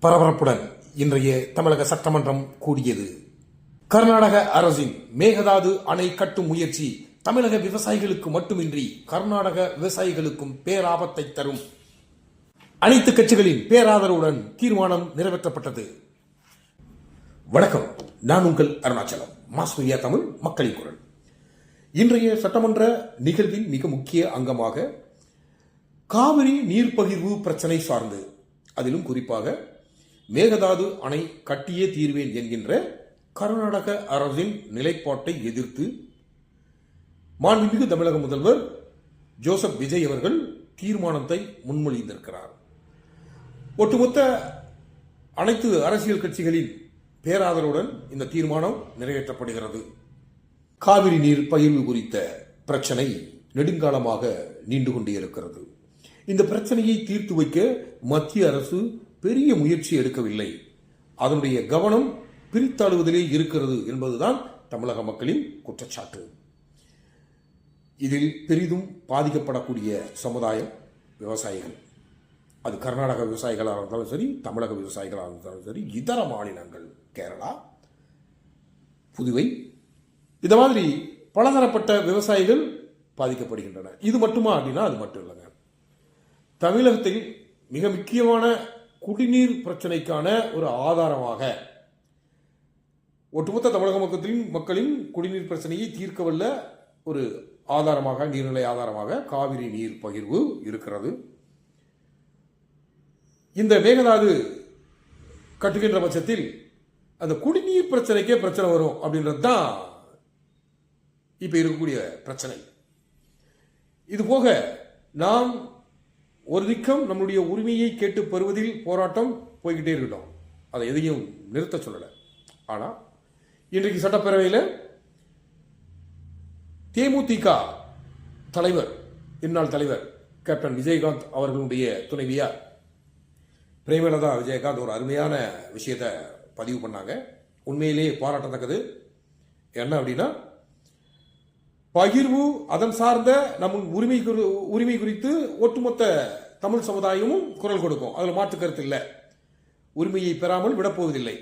பரபரப்புடன் இன்றைய தமிழக சட்டமன்றம் கூடியது. கர்நாடக அரசின் மேகதாது அணை கட்டும் முயற்சி தமிழக விவசாயிகளுக்கு மட்டுமின்றி கர்நாடக விவசாயிகளுக்கும் பேராபத்தை தரும். அனைத்து கட்சிகளின் பேராதரவுடன் தீர்மானம் நிறைவேற்றப்பட்டது. வணக்கம், நான் உங்கள் அருணாச்சலம், மாஸ் மீடியா தமிழ், மக்களின் குரல். இன்றைய சட்டமன்ற நிகழ்வின் மிக முக்கிய அங்கமாக காவிரி நீர் பகிர்வு பிரச்சனை சார்ந்து, அதிலும் குறிப்பாக மேகதாது அணை கட்டியே தீர்வேன் என்கின்ற கர்நாடக அரசின் நிலைப்பாட்டை எதிர்த்து மாண்புமிகு தமிழக முதல்வர் ஜோசப் விஜய் அவர்கள் தீர்மானத்தை முன்மொழிந்திருக்கிறார். ஒட்டுமொத்த அனைத்து அரசியல் கட்சிகளின் பேராதரவுடன் இந்த தீர்மானம் நிறைவேற்றப்படுகிறது. காவிரி நீர் பகிர்வு குறித்த பிரச்சனை நெடுங்காலமாக நீண்டு கொண்டே இருக்கிறது. இந்த பிரச்சனையை தீர்த்து வைக்க மத்திய அரசு பெரிய முயற்சி எடுக்கவில்லை. அதனுடைய கவனம் பிரித்தாளுவதிலே இருக்கிறது என்பதுதான் தமிழக மக்களின் குற்றச்சாட்டு. இதில் பெரிதும் பாதிக்கப்படக்கூடிய சமுதாயம் விவசாயிகள். அது கர்நாடக விவசாயிகளாக இருந்தாலும் சரி, தமிழக விவசாயிகளாக இருந்தாலும் சரி, இதர மாநிலங்கள், கேரளா, புதுவை, இந்த மாதிரி பலதரப்பட்ட விவசாயிகள் பாதிக்கப்படுகின்றன. இது மட்டுமா அப்படின்னா அது மட்டும் இல்லைங்க. தமிழகத்தில் மிக முக்கியமான குடிநீர் பிரச்சனைக்கான ஒரு ஆதாரமாக, ஒட்டுமொத்த தமிழக மக்களின் குடிநீர் பிரச்சனையை தீர்க்கவல்ல ஒரு ஆதாரமாக, நீர்நிலை ஆதாரமாக காவிரி நீர் பகிர்வு இருக்கிறது. இந்த மேகதாது கட்டுகின்ற பட்சத்தில் அந்த குடிநீர் பிரச்சனைக்கே பிரச்சனை வரும் அப்படின்றது தான் இப்ப இருக்கக்கூடிய பிரச்சனை. இது போக நாம் ஒரு திக்கம் நம்முடைய உரிமையை கேட்டு பெறுவதில் போராட்டம் போய்கிட்டே இருக்கட்டும், அதை எதையும் நிறுத்த சொல்லலை. ஆனால் இன்றைக்கு சட்டப்பேரவையில் தேமுதிக தலைவர், இந்நாள் தலைவர் கேப்டன் விஜயகாந்த் அவர்களுடைய துணைவியார் பிரேமலதா விஜயகாந்த் ஒரு அருமையான விஷயத்தை பதிவு பண்ணாங்க. உண்மையிலேயே பாராட்டத்தக்கது. என்ன அப்படின்னா, பகிர்வு, அதன் சார்ந்த நம் உரிமை குறித்து ஒட்டுமொத்த தமிழ் சமுதாயமும் குரல் கொடுக்கும். அதில் மாற்று கருத்து இல்லை. உரிமையை பெறாமல் விடப்போவதில்லை.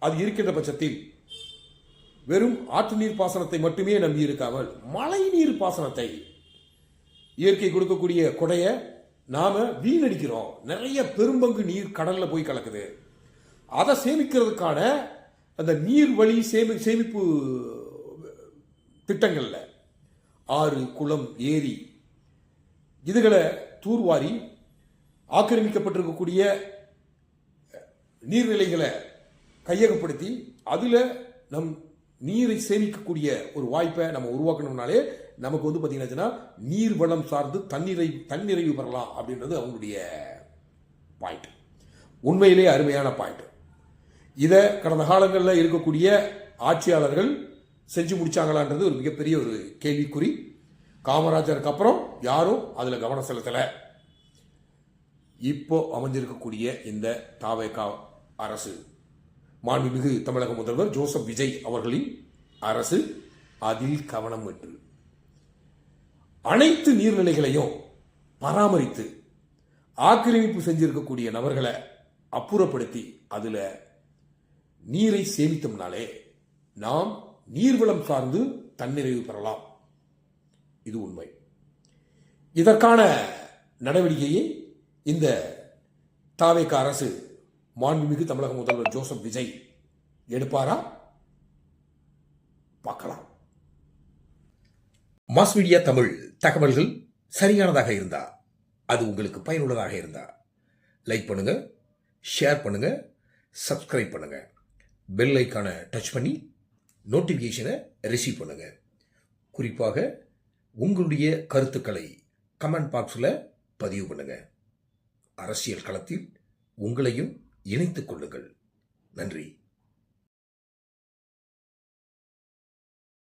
அது இருக்கின்ற பட்சத்தில் வெறும் ஆற்று நீர் பாசனத்தை மட்டுமே நம்பி இருக்காமல் மழை நீர் பாசனத்தை, இயற்கை கொடுக்கக்கூடிய கொடையை நாம வீணடிக்கிறோம். நிறைய பெரும்பங்கு நீர் கடல்ல போய் கலக்குது. அதை சேமிக்கிறதுக்கான அந்த நீர் வழி சேமிப்பு திட்டங்கள்ல ஆறு, குளம், ஏரி இதுகளை தூர்வாரி ஆக்கிரமிக்கப்பட்டிருக்கக்கூடிய நீர்நிலைகளை கையகப்படுத்தி அதில் நம் நீரை சேமிக்கக்கூடிய ஒரு வாய்ப்பை நம்ம உருவாக்கணும்னாலே நமக்கு பார்த்தீங்கன்னா நீர் வளம் சார்ந்து தன்னிறைவு பெறலாம் அப்படின்றது அவங்களுடைய பாயிண்ட். உண்மையிலே அருமையான பாயிண்ட். இதை கடந்த காலங்களில் இருக்கக்கூடிய ஆட்சியாளர்கள் செஞ்சு முடிச்சாங்களான்றது ஒரு மிகப்பெரிய ஒரு கேள்விக்குறி. காமராஜருக்கு அப்புறம் யாரும் அதில் கவனம் செலுத்தலை. இப்போ அமைஞ்சிருக்கக்கூடிய இந்த தாவேகா அரசு, மாண்புமிகு தமிழக முதல்வர் ஜோசப் விஜய் அவர்களின் அரசு அதில் கவனம் பெற்று அனைத்து நீர்நிலைகளையும் பராமரித்து ஆக்கிரமிப்பு செஞ்சிருக்கக்கூடிய நபர்களை அப்புறப்படுத்தி அதில் நீரை சேமித்தோம்னாலே நாம் நீர்வளம் சார்ந்து தன்னிறைவு பெறலாம். இது உண்மை. இதற்கான நடவடிக்கையை இந்த தாவேக அரசு, மாண்புமிகு தமிழக முதல்வர் ஜோசப் விஜய் எடுப்பாரா? பார்க்கலாம். மாஸ் மீடியா தமிழ் தகவல்கள் சரியானதாக இருந்தா, அது உங்களுக்கு பயனுள்ளதாக இருந்தா லைக் பண்ணுங்க, ஷேர் பண்ணுங்க, சப்ஸ்கிரைப் பண்ணுங்க, பெல் ஐக்கானை டச் பண்ணி நோட்டிஃபிகேஷனை ரிசீவ் பண்ணுங்க. குறிப்பாக உங்களுடைய கருத்துக்களை கமெண்ட் பாக்ஸில் பதிவு பண்ணுங்க. அரசியல் களத்தில் உங்களையும் இணைத்துக் கொள்ளுங்கள். நன்றி.